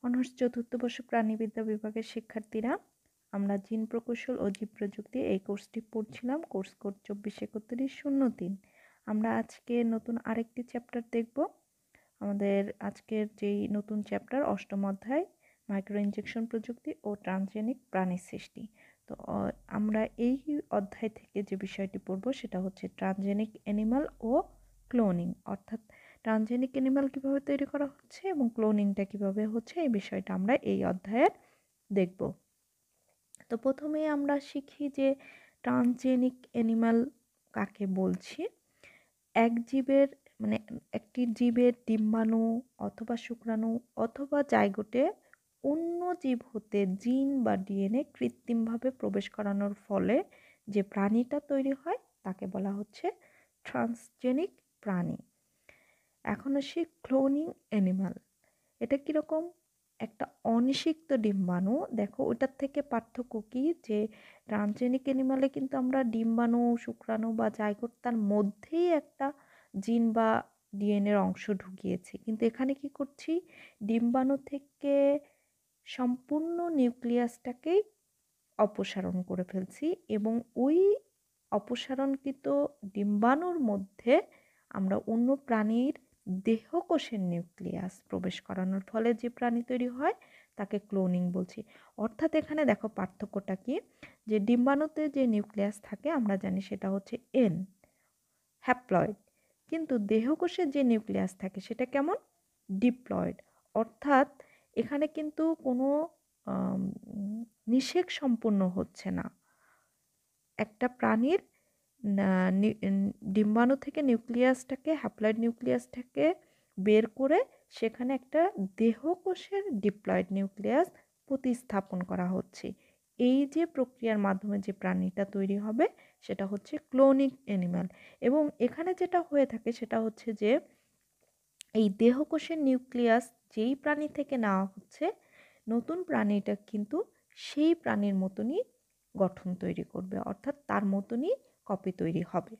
Honours চতুর্থ বর্ষ প্রাণীবিদ্যা বিভাগের শিক্ষার্থীরা আমরা জিন প্রকৌশল ও জীব প্রযুক্তি এই কোর্সটি পড়ছিলাম। Course code 243103। আমরা আজকে নতুন আরেকটি চ্যাপ্টার দেখব। আমাদের আজকের যেই নতুন চ্যাপ্টার অষ্টম অধ্যায় মাইক্রো ইনজেকশন প্রযুক্তি ও ট্রান্সজেনিক প্রাণীর সৃষ্টি। তো আমরা এই অধ্যায় থেকে যে বিষয়টি পড়ব সেটা হচ্ছে ট্রান্সজেনিক অ্যানিমাল ও ক্লোনিং, অর্থাৎ ট্রান্সজেনিক অ্যানিমাল কীভাবে তৈরি করা হচ্ছে এবং ক্লোনিংটা কীভাবে হচ্ছে এই বিষয়টা আমরা এই অধ্যায়ের দেখব। তো প্রথমেই আমরা শিখি যে ট্রান্সজেনিক অ্যানিমাল কাকে বলছি। এক জীবের মানে একটি জীবের ডিম্বাণু অথবা শুক্রাণু অথবা জাইগোটে অন্য জীব হতে জিন বা ডিএনএ কৃত্রিমভাবে প্রবেশ করানোর ফলে যে প্রাণীটা তৈরি হয় তাকে বলা হচ্ছে ট্রান্সজেনিক প্রাণী। এখন আসি ক্লোনিং অ্যানিমাল। এটা কীরকম? একটা অনিষিক্ত ডিম্বাণু, দেখো ওটার থেকে পার্থক্য কী যে ট্রান্সজেনিক অ্যানিমালে কিন্তু আমরা ডিম্বাণু শুক্রাণু বা জাইগোট তার মধ্যেই একটা জিন বা ডিএনএর অংশ ঢুকিয়েছি, কিন্তু এখানে কি করছি ডিম্বাণু থেকে সম্পূর্ণ নিউক্লিয়াসটাকেই অপসারণ করে ফেলছি এবং ওই অপসারণকৃত ডিম্বাণুর মধ্যে আমরা অন্য প্রাণীর দেহকোষের নিউক্লিয়াস প্রবেশ করানোর ফলে যে প্রাণী তৈরি হয় তাকে ক্লোনিং বলছি। অর্থাৎ এখানে দেখো পার্থক্যটা কি, যে ডিম্বাণুতে যে নিউক্লিয়াস থাকে আমরা জানি সেটা হচ্ছে এন হ্যাপ্লয়েড, কিন্তু দেহকোষের যে নিউক্লিয়াস থাকে সেটা কেমন? ডিপ্লয়েড। অর্থাৎ এখানে কিন্তু কোনো নিষেক সম্পূর্ণ হচ্ছে না। একটা প্রাণীর ডিম্বাণু থেকে নিউক্লিয়াসটাকে হ্যাপ্লয়েড নিউক্লিয়াসটাকে বের করে সেখানে একটা দেহকোষের ডিপ্লয়েড নিউক্লিয়াস প্রতিস্থাপন করা হচ্ছে। এই যে প্রক্রিয়ার মাধ্যমে যে প্রাণীটা তৈরি হবে সেটা হচ্ছে ক্লোনিং অ্যানিমাল। এবং এখানে যেটা হয়ে থাকে সেটা হচ্ছে যে এই দেহকোষের নিউক্লিয়াস যেই প্রাণী থেকে নেওয়া হচ্ছে নতুন প্রাণীটা কিন্তু সেই প্রাণীর মতনই গঠন তৈরি করবে, অর্থাৎ তার মতনই কপি তৈরি হবে।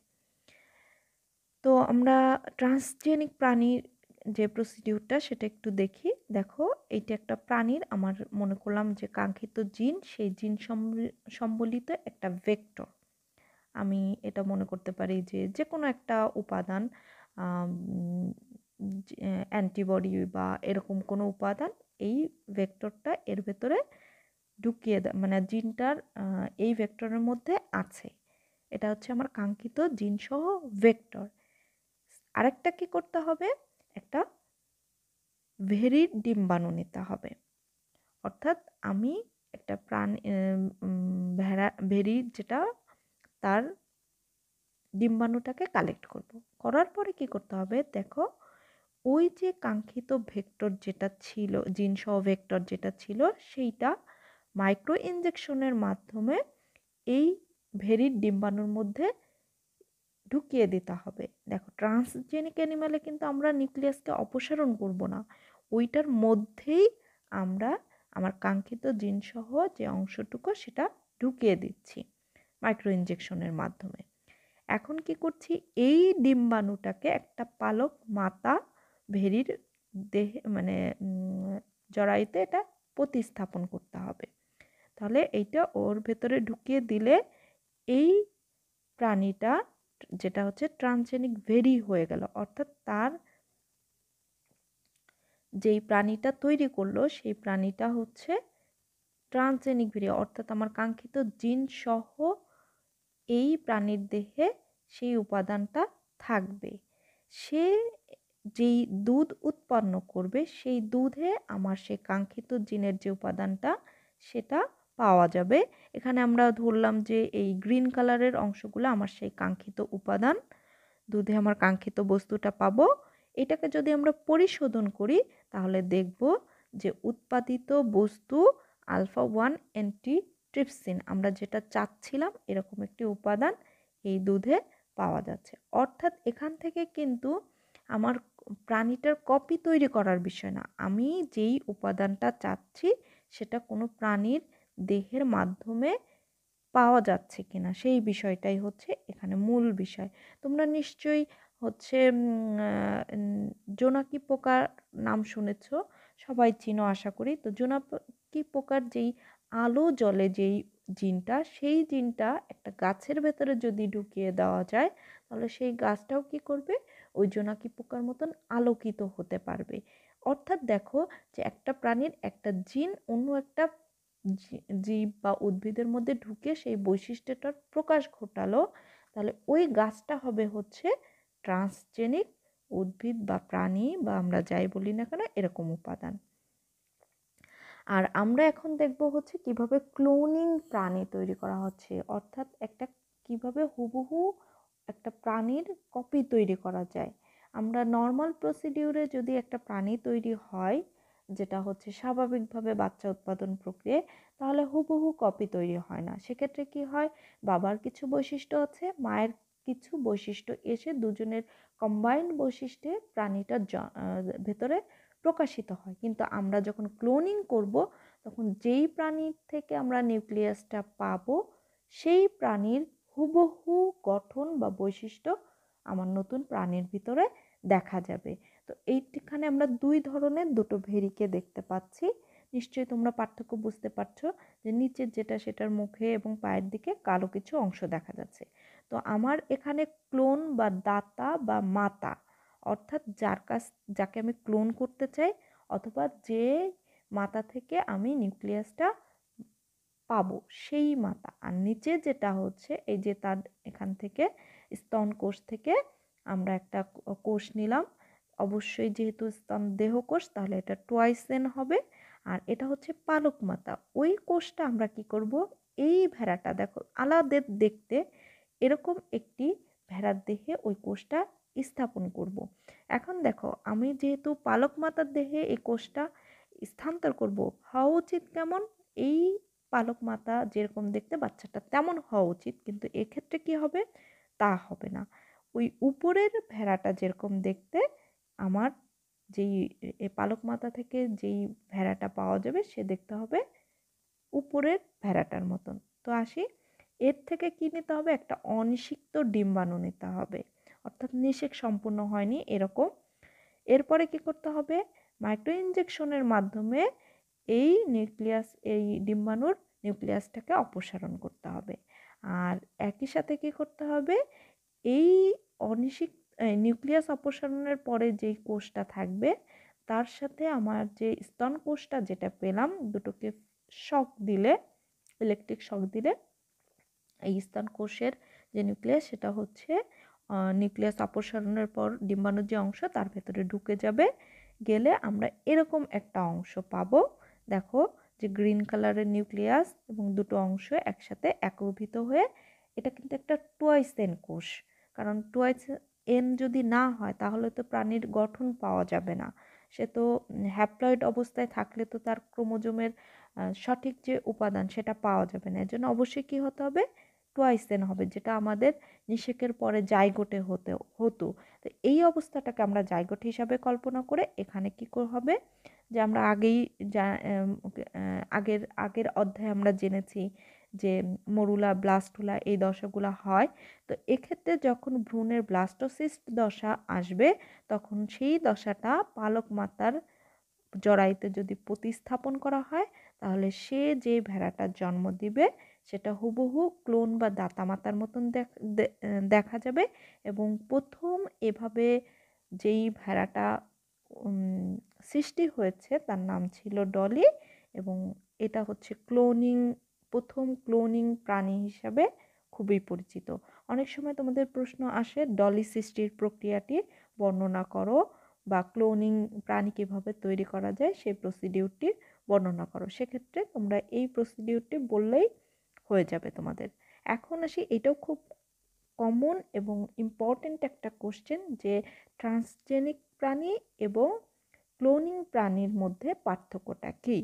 তো আমরা ট্রান্সজেনিক প্রাণীর যে প্রসিডিউরটা সেটা একটু দেখি। দেখো এইটা একটা প্রাণীর আমার মনে করলাম যে কাঙ্ক্ষিত জিন, সেই জিন সম্বলিত একটা ভেক্টর। আমি এটা মনে করতে পারি যে যে কোনো একটা উপাদান, অ্যান্টিবডি বা এরকম কোনো উপাদান এই ভেক্টরটা এর ভেতরে ঢুকিয়ে মানে জিনটার এই ভেক্টরের মধ্যে আছে। এটা হচ্ছে আমার কাঙ্ক্ষিত জিনসহ ভেক্টর। আরেকটা কি করতে হবে, একটা ভেরির ডিম্বাণু নিতে হবে। অর্থাৎ আমি একটা ভেরির যেটা তার ডিম্বাণুটাকে কালেক্ট করব। করার পরে কি করতে হবে, দেখো ওই যে কাঙ্ক্ষিত ভেক্টর যেটা ছিল জিনসহ ভেক্টর যেটা ছিল সেইটা মাইক্রো ইনজেকশনের মাধ্যমে এই ভেরির ডিম্বাণুর মধ্যে ঢুকিয়ে দিতে হবে। দেখো ট্রান্সজেনিক অ্যানিমালে কিন্তু আমরা নিউক্লিয়াসকে অপসারণ করব না, ওইটার মধ্যেই আমরা আমার কাঙ্ক্ষিত জিনসহ যে অংশটুকু সেটা ঢুকিয়ে দিচ্ছি মাইক্রো ইনজেকশনের মাধ্যমে। এখন কি করছি, এই ডিম্বাণুটাকে একটা পালক মাতা ভেরির দেহে মানে জরায়ুতে এটা প্রতিস্থাপন করতে হবে। তাহলে এইটা ওর ভেতরে ঢুকিয়ে দিলে এই প্রাণীটা যেটা হচ্ছে ট্রান্সজেনিক ভেরি হয়ে গেল, অর্থাৎ তার যেই প্রাণীটা তৈরি করলো সেই প্রাণীটা হচ্ছে ট্রান্সজেনিক ভেরি, অর্থাৎ আমার কাঙ্ক্ষিত জিন সহ এই প্রাণীর দেহে সেই উপাদানটা থাকবে। সে যেই দুধ উৎপন্ন করবে সেই দুধে আমার সেই কাঙ্ক্ষিত জিনের যে উপাদানটা সেটা পাওয়া যাবে। এখানে আমরা ধরলাম যে এই গ্রিন কালারের অংশগুলো আমার সেই কাঙ্ক্ষিত উপাদান, দুধে আমার কাঙ্ক্ষিত বস্তুটা পাবো। এটাকে যদি আমরা পরিশোধন করি তাহলে দেখব যে উৎপাদিত বস্তু আলফা 1 অ্যান্টিট্রিপসিন, আমরা যেটা চাচ্ছিলাম এরকম একটি উপাদান এই দুধে পাওয়া যাচ্ছে। অর্থাৎ এখান থেকে কিন্তু আমার প্রাণীটার কপি তৈরি করার বিষয় না, আমি যেই উপাদানটা চাচ্ছি সেটা কোনো প্রাণীর দেহের মাধ্যমে পাওয়া যাচ্ছে কিনা সেই বিষয়টাই হচ্ছে এখানে মূল বিষয়। তোমরা নিশ্চয়ই হচ্ছে জোনাকি পোকার নাম শুনেছ। সবাই চিনো আশা করি। তো জোনাকি পোকার যেই আলো জ্বলে যেই জিনটা, সেই জিনটা একটা গাছের ভেতরে যদি ঢুকিয়ে দেওয়া যায়, তাহলে সেই গাছটাও কি করবে, ওই জোনাকি পোকার মতন আলোকিত হতে পারবে। অর্থাৎ দেখো যে একটা প্রাণীর একটা জিন অন্য একটা জীব বা উদ্ভিদের মধ্যে ঢুকে সেই বৈশিষ্ট্যটার প্রকাশ ঘটালো, তাহলে ওই গাছটা হবে হচ্ছে ট্রান্সজেনিক উদ্ভিদ বা প্রাণী বা আমরা যাই বলি না কেন এরকম উপাদান। আর আমরা এখন দেখব হচ্ছে কিভাবে ক্লোনিং প্রাণী তৈরি করা হচ্ছে, অর্থাৎ একটা কিভাবে হুবহু একটা প্রাণীর কপি তৈরি করা যায়। আমরা নর্মাল প্রসিডিউরে যদি একটা প্রাণী তৈরি হয়, যেটা হচ্ছে স্বাভাবিকভাবে বাচ্চা উৎপাদন প্রক্রিয়ায়, তাহলে হুবহু কপি তৈরি হয় না। সেক্ষেত্রে কি হয়, বাবার কিছু বৈশিষ্ট্য আছে, মায়ের কিছু বৈশিষ্ট্য এসে দুজনের কম্বাইন্ড বৈশিষ্ট্যে প্রাণীটা ভেতরে প্রকাশিত হয়। কিন্তু আমরা যখন ক্লোনিং করব, তখন যেই প্রাণীর থেকে আমরা নিউক্লিয়াসটা পাবো, সেই প্রাণীর হুবহু গঠন বা বৈশিষ্ট্য আমার নতুন প্রাণীর ভিতরে দেখা যাবে। তো এইখানে আমরা দুই ধরনের দুটো ভেরিকে দেখতে পাচ্ছি। নিশ্চয়ই তোমরা পার্থক্য বুঝতে পারছো যে নিচের যেটা সেটার মুখে এবং পায়ের দিকে কালো কিছু অংশ দেখা যাচ্ছে। তো আমার এখানে ক্লোন বা দাতা বা মাতা, অর্থাৎ যাকে আমি ক্লোন করতে চাই, অথবা যে মাতা থেকে আমি নিউক্লিয়াসটা পাবো সেই মাতা। আর নিচে যেটা হচ্ছে এই যে তার এখান থেকে স্তন কোষ থেকে আমরা একটা কোষ নিলাম, অবশ্যই যেহেতু স্তন দেহকোষ তাহলে এটা টোয়াইসেন হবে। আর এটা হচ্ছে পালক মাতা। ওই কোষটা আমরা কি করব, এই ভেড়াটা দেখো আলাদা দেখতে এরকম একটি ভেড়ার দেহে ওই কোষটা স্থাপন করব। এখন দেখো আমি যেহেতু পালক মাতার দেহে এই কোষটা স্থানান্তর করব, হওয়া উচিত কেমন, এই পালক মাতা যেরকম দেখতে বাচ্চাটা তেমন হওয়া উচিত, কিন্তু এক্ষেত্রে কি হবে, তা হবে না। ওই উপরের ভেড়াটা যেরকম দেখতে, আমার যেই পালক মাতা থেকে যেই ভেড়াটা পাওয়া যাবে সে দেখতে হবে উপরের ভেড়াটার মতন। তো আসি, এর থেকে কি নিতে হবে, একটা অনিষিক্ত ডিম্বাণু নিতে হবে, অর্থাৎ নিষেক সম্পূর্ণ হয়নি এরকম। এরপরে কি করতে হবে, মাইক্রো ইনজেকশনের মাধ্যমে এই ডিম্বাণুর নিউক্লিয়াসটাকে অপসারণ করতে হবে। আর একই সাথে কি করতে হবে, এই অনিষিক নিউক্লিয়াস অপসারণের পরে যেই কোষটা থাকবে, তার সাথে আমার যে স্তন কোষটা যেটা পেলাম, দুটোকে শক দিলে, ইলেকট্রিক শক দিলে এই স্তন কোষের যে নিউক্লিয়াস সেটা হচ্ছে নিউক্লিয়াস অপসারণের পর ডিম্বাণুর যে অংশ তার ভেতরে ঢুকে যাবে। গেলে আমরা এরকম একটা অংশ পাবো। দেখো যে গ্রিন কালারের নিউক্লিয়াস এবং দুটো অংশ একসাথে একীভূত হয়ে, এটা কিন্তু একটা টোয়াইসেন কোষ। কারণ টোয়াইসেন যদি না হয় তাহলে তো প্রাণীর গঠন পাওয়া যাবে না। সে তো হ্যাপ্লয়েড অবস্থায় থাকলে তো তার ক্রোমোজোমের সঠিক যে উপাদান সেটা পাওয়া যাবে না। এর জন্য অবশ্যই কি হতে হবে, টোয়াইসেন হবে, যেটা আমাদের নিষেকের পরে জাইগোটে হতো। তো এই অবস্থাটাকে আমরা জাইগোট হিসাবে কল্পনা করে এখানে কি হবে, যে আমরা আগের আগের অধ্যায়ে আমরা জেনেছি যে মরুলা ব্লাস্টুলা এই দশাগুলো হয়। তো এক্ষেত্রে যখন ভ্রূণের ব্লাস্টোসিস্ট দশা আসবে, তখন সেই দশাটা পালক মাতার জরায়ুতে যদি প্রতিস্থাপন করা হয়, তাহলে সে যে ভেড়াটার জন্ম দিবে সেটা হুবহু ক্লোন বা দাতামাতার মতন দেখা যাবে। এবং প্রথম এভাবে যেই ভেড়াটা সৃষ্টি হয়েছে তার নাম ছিল ডলি, এবং এটা হচ্ছে প্রথম ক্লোনিং প্রাণী হিসাবে খুবই পরিচিত। অনেক সময় তোমাদের প্রশ্ন আসে ডলি সৃষ্টির প্রক্রিয়াটি বর্ণনা করো, বা ক্লোনিং প্রাণী কীভাবে তৈরি করা যায় সেই প্রসিডিউরটি বর্ণনা করো। সেক্ষেত্রে তোমরা এই প্রসিডিউরটি বললেই হয়ে যাবে তোমাদের। এখন আসি, এটাও খুব কমন এবং ইম্পর্টেন্ট একটা কোশ্চেন, যে ট্রান্সজেনিক প্রাণী এবং ক্লোনিং প্রাণীর মধ্যে পার্থক্যটা কী।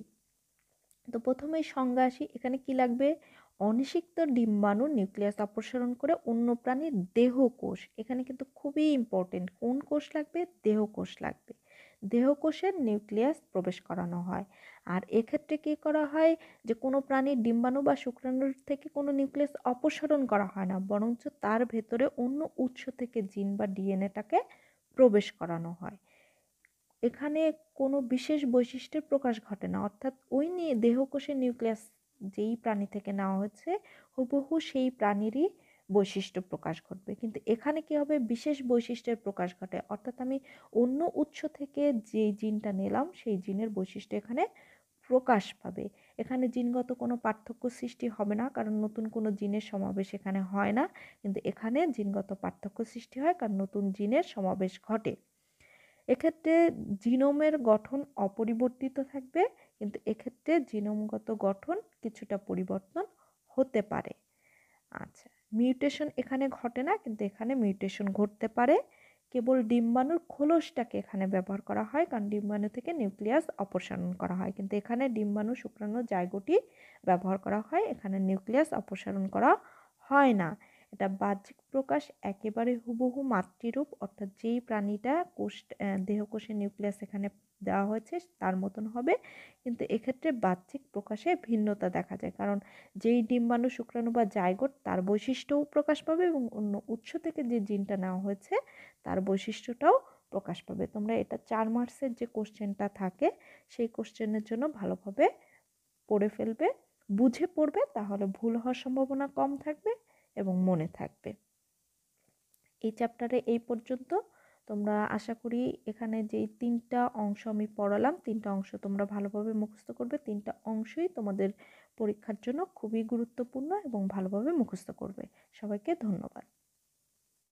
তো প্রথমেই সংজ্ঞা আসি, এখানে কি লাগবে, অনিষিক্ত ডিম্বাণু নিউক্লিয়াস অপসারণ করে অন্য প্রাণীর দেহকোষ। এখানে কিন্তু খুবই ইম্পর্টেন্ট, কোন কোষ লাগবে, দেহকোষ লাগবে। দেহকোষের নিউক্লিয়াস প্রবেশ করানো হয়। আর এক্ষেত্রে কি করা হয়, যে কোনো প্রাণীর ডিম্বাণু বা শুক্রাণুর থেকে কোনো নিউক্লিয়াস অপসারণ করা হয় না, বরঞ্চ তার ভেতরে অন্য উৎস থেকে জিন বা ডিএনএটাকে প্রবেশ করানো হয়। এখানে কোনো বিশেষ বৈশিষ্ট্যের প্রকাশ ঘটে না, অর্থাৎ ওই দেহকোষের নিউক্লিয়াস যেই প্রাণী থেকে নেওয়া হচ্ছে হুবহু সেই প্রাণীরই বৈশিষ্ট্য প্রকাশ ঘটবে। কিন্তু এখানে কি হবে, বিশেষ বৈশিষ্ট্যের প্রকাশ ঘটে, অর্থাৎ আমি অন্য উৎস থেকে যে জিনটা নিলাম সেই জিনের বৈশিষ্ট্য এখানে প্রকাশ পাবে। এখানে জিনগত কোনো পার্থক্য সৃষ্টি হবে না, কারণ নতুন কোনো জিনের সমাবেশ এখানে হয় না। কিন্তু এখানে জিনগত পার্থক্য সৃষ্টি হয় কারণ নতুন জিনের সমাবেশ ঘটে। এক্ষেত্রে জিনোমের গঠন অপরিবর্তিত থাকবে, কিন্তু এক্ষেত্রে জিনোমগত গঠন কিছুটা পরিবর্তন হতে পারে। আচ্ছা, মিউটেশন এখানে ঘটে না, কিন্তু এখানে মিউটেশন ঘটতে পারে। কেবল ডিম্বাণুর খোলসটাকে এখানে ব্যবহার করা হয়, কারণ ডিম্বাণু থেকে নিউক্লিয়াস অপসারণ করা হয়, কিন্তু এখানে ডিম্বাণু শুক্রাণু জাইগোটি ব্যবহার করা হয়, এখানে নিউক্লিয়াস অপসারণ করা হয় না। এটা বাহ্যিক প্রকাশ একেবারে হুবহু মাতৃরূপ, অর্থাৎ যেই প্রাণীটা দেহকোষের নিউক্লিয়াস এখানে দেওয়া হয়েছে তার মতন হবে, কিন্তু এক্ষেত্রে বাহ্যিক প্রকাশে ভিন্নতা দেখা যায়, কারণ যেই ডিম্বাণু শুক্রাণু বা জাইগোট তার বৈশিষ্ট্যও প্রকাশ পাবে এবং অন্য উৎস থেকে যে জিনটা নেওয়া হয়েছে তার বৈশিষ্ট্যটাও প্রকাশ পাবে। তোমরা এটা 4 মার্কসের যে কোশ্চেনটা থাকে সেই কোশ্চেনের জন্য ভালোভাবে পড়ে ফেলবে, বুঝে পড়বে, তাহলে ভুল হওয়ার সম্ভাবনা কম থাকবে এবং মনে থাকবে। এই চ্যাপ্টারে এই পর্যন্ত। তোমরা আশা করি এখানে যেই 3টা অংশ আমি পড়ালাম 3টা অংশ তোমরা ভালোভাবে মুখস্থ করবে। 3টা অংশই তোমাদের পরীক্ষার জন্য খুবই গুরুত্বপূর্ণ এবং ভালোভাবে মুখস্থ করবে। সবাইকে ধন্যবাদ।